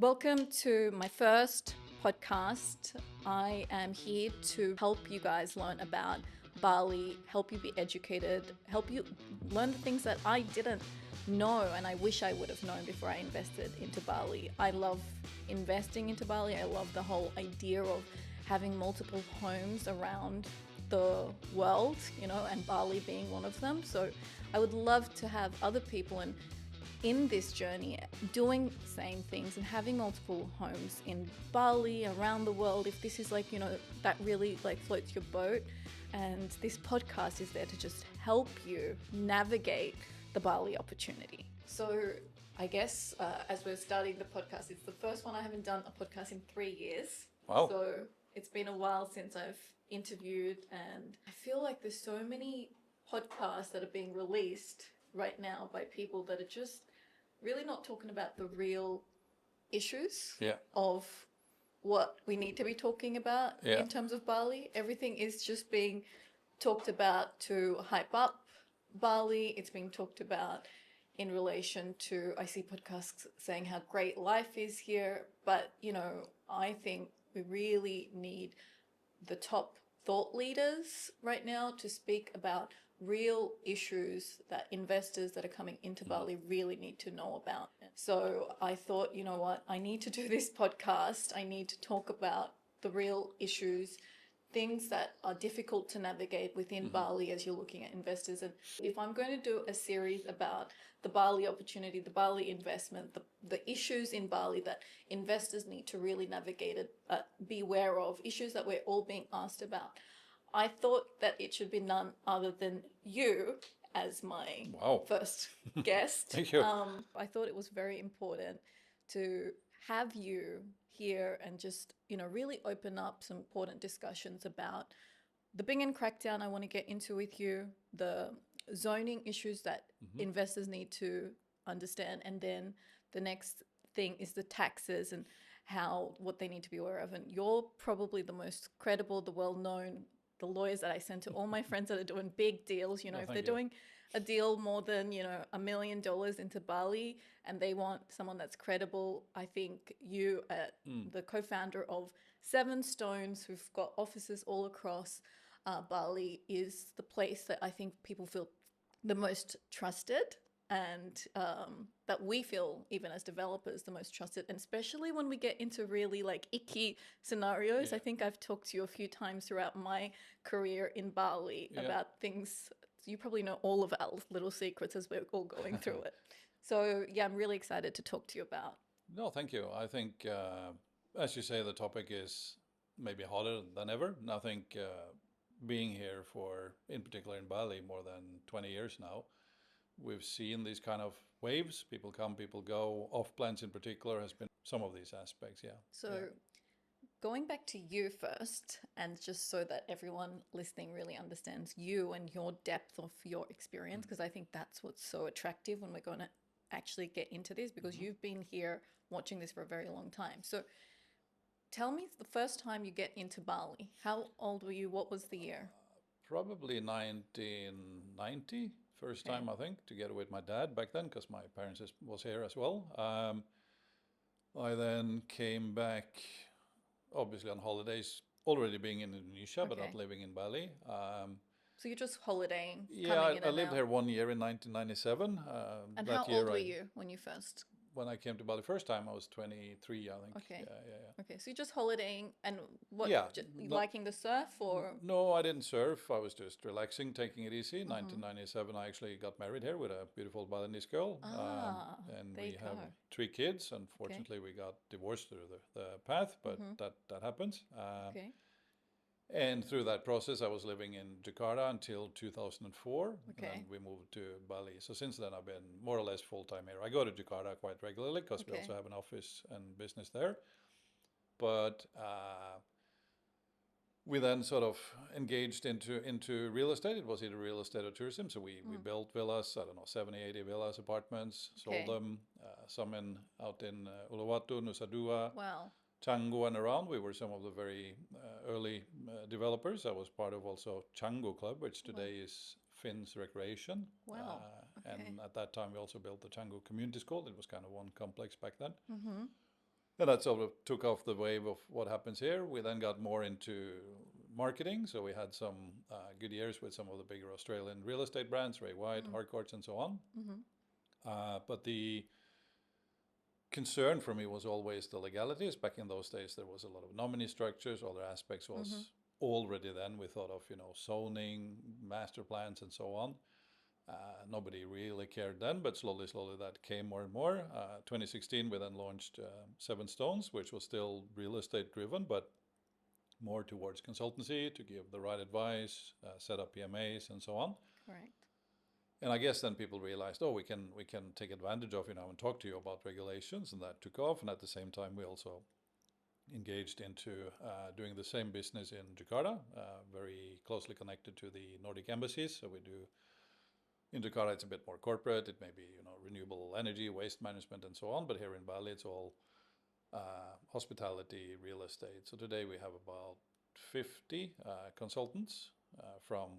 Welcome to my first podcast. I am here to help you guys learn about Bali, help you be educated, help you learn the things that I didn't know and I wish I would have known before I invested into Bali. I love investing into Bali. I love the whole idea of having multiple homes around the world, and Bali being one of them. So I would love to have other people in this journey doing the same things and having multiple homes in Bali, around the world, if this is that really floats your boat. And this podcast is there to just help you navigate the Bali opportunity. So I guess as we're starting the podcast, it's the first one. I haven't done a podcast in 3 years. Wow. So it's been a while since I've interviewed, and I feel like there's so many podcasts that are being released right now by people that are just really not talking about the real issues of what we need to be talking about in terms of Bali. Everything is just being talked about to hype up Bali. It's being talked about in relation to, I see podcasts saying how great life is here. But, I think we really need the top thought leaders right now to speak about real issues that investors that are coming into Bali really need to know about. So I thought, you know what, I need to do this podcast. I need to talk about the real issues, things that are difficult to navigate within Bali as you're looking at investors. And if I'm going to do a series about the Bali opportunity, the Bali investment, the issues in Bali that investors need to really navigate it, be aware of, issues that we're all being asked about, I thought that it should be none other than you as my first guest. Thank you. I thought it was very important to have you here and just, really open up some important discussions about the Bingen crackdown I want to get into with you, the zoning issues that investors need to understand, and then the next thing is the taxes and what they need to be aware of. And you're probably the most credible, the well-known, the lawyers that I send to all my friends that are doing big deals, if they're doing a deal more than, $1 million into Bali and they want someone that's credible, I think you, the co-founder of Seven Stones, who've got offices all across Bali, is the place that I think people feel the most trusted, and that we feel, even as developers, the most trusted. And especially when we get into really icky scenarios. I think I've talked to you a few times throughout my career in Bali about things. You probably know all of our little secrets as we're all going through it. So I'm really excited to talk to you about. No, thank you. I think, as you say, the topic is maybe hotter than ever. And I think being here in particular in Bali, more than 20 years now, we've seen these kind of waves. People come, people go. Off plans in particular has been some of these aspects, So going back to you first, and just so that everyone listening really understands you and your depth of your experience, because I think that's what's so attractive when we're going to actually get into this, because you've been here watching this for a very long time. So tell me the first time you get into Bali. How old were you? What was the year? Probably 1990. First time, I think, together with my dad back then, because my parents was here as well. I then came back, obviously on holidays, already being in Indonesia, but not living in Bali. So you're just holidaying? I lived here 1 year in 1997. And how old were you when you first? When I came to Bali first time, I was 23, I think. Okay. Okay, so you're just holidaying, and what? Liking the surf, or? No, I didn't surf. I was just relaxing, taking it easy. 1997, I actually got married here with a beautiful Balinese girl. And we have 3 kids. Unfortunately, we got divorced through the path, but that happens. Okay. And through that process, I was living in Jakarta until 2004. Okay. And we moved to Bali. So since then, I've been more or less full-time here. I go to Jakarta quite regularly because we also have an office and business there. But we then sort of engaged into real estate. It was either real estate or tourism. So we built villas, 70, 80 villas, apartments, sold them, some out in Uluwatu, Nusa Dua. Wow. Canggu and around. We were some of the very early developers. I was part of also Canggu Club, which today is Finn's Recreation. Wow. And at that time we also built the Canggu Community School. It was kind of one complex back then. And that sort of took off the wave of what happens here. We then got more into marketing. So we had some good years with some of the bigger Australian real estate brands, Ray White, Harcourts, and so on. But the concern for me was always the legalities. Back in those days, there was a lot of nominee structures. Other aspects was already then we thought of, zoning, master plans, and so on. Nobody really cared then, but slowly that came more and more. 2016, we then launched Seven Stones, which was still real estate driven, but more towards consultancy to give the right advice, set up PMAs, and so on. Correct. And I guess then people realized, we can take advantage of, and talk to you about regulations, and that took off. And at the same time, we also engaged into doing the same business in Jakarta, very closely connected to the Nordic embassies. So we do, in Jakarta, it's a bit more corporate. It may be, renewable energy, waste management, and so on. But here in Bali, it's all hospitality, real estate. So today we have about 50 consultants, from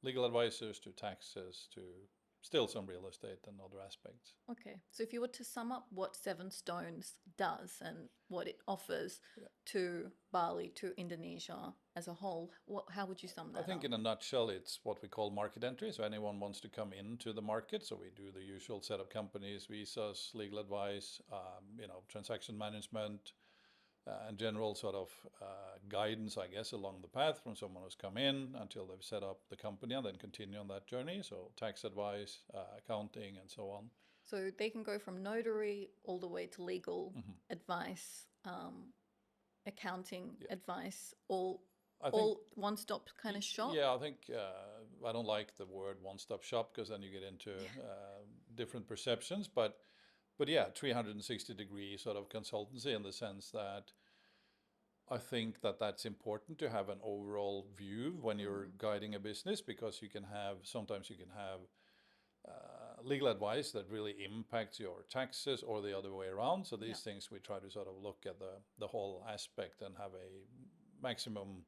legal advisors to taxes to still some real estate and other aspects. Okay. So if you were to sum up what Seven Stones does and what it offers to Bali, to Indonesia as a whole, how would you sum that up? I think in a nutshell, it's what we call market entry. So anyone wants to come into the market. So we do the usual set of companies, visas, legal advice, transaction management, and general sort of guidance, I guess, along the path from someone who's come in until they've set up the company and then continue on that journey. So tax advice, accounting, and so on. So they can go from notary all the way to legal advice, accounting advice, all one-stop kind of shop? Yeah, I think I don't like the word one-stop shop because then you get into different perceptions. But yeah, 360-degree sort of consultancy in the sense that I think that that's important to have an overall view when you're guiding a business, because sometimes you can have legal advice that really impacts your taxes or the other way around. So these things we try to sort of look at the whole aspect and have a maximum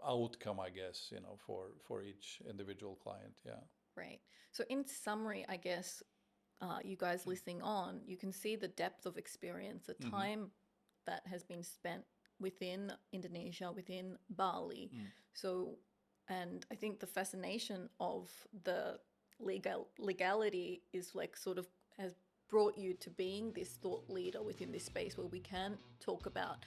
outcome, I guess, for each individual client. Yeah. Right. So in summary, I guess, you guys listening on, you can see the depth of experience, the time that has been spent within Indonesia, within Bali. So, and I think the fascination of the legality is like sort of has brought you to being this thought leader within this space where we can talk about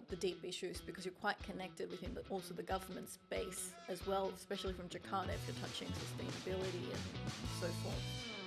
the deep issues, because you're quite connected within also the government space as well, especially from Jakarta if you're touching sustainability and so forth.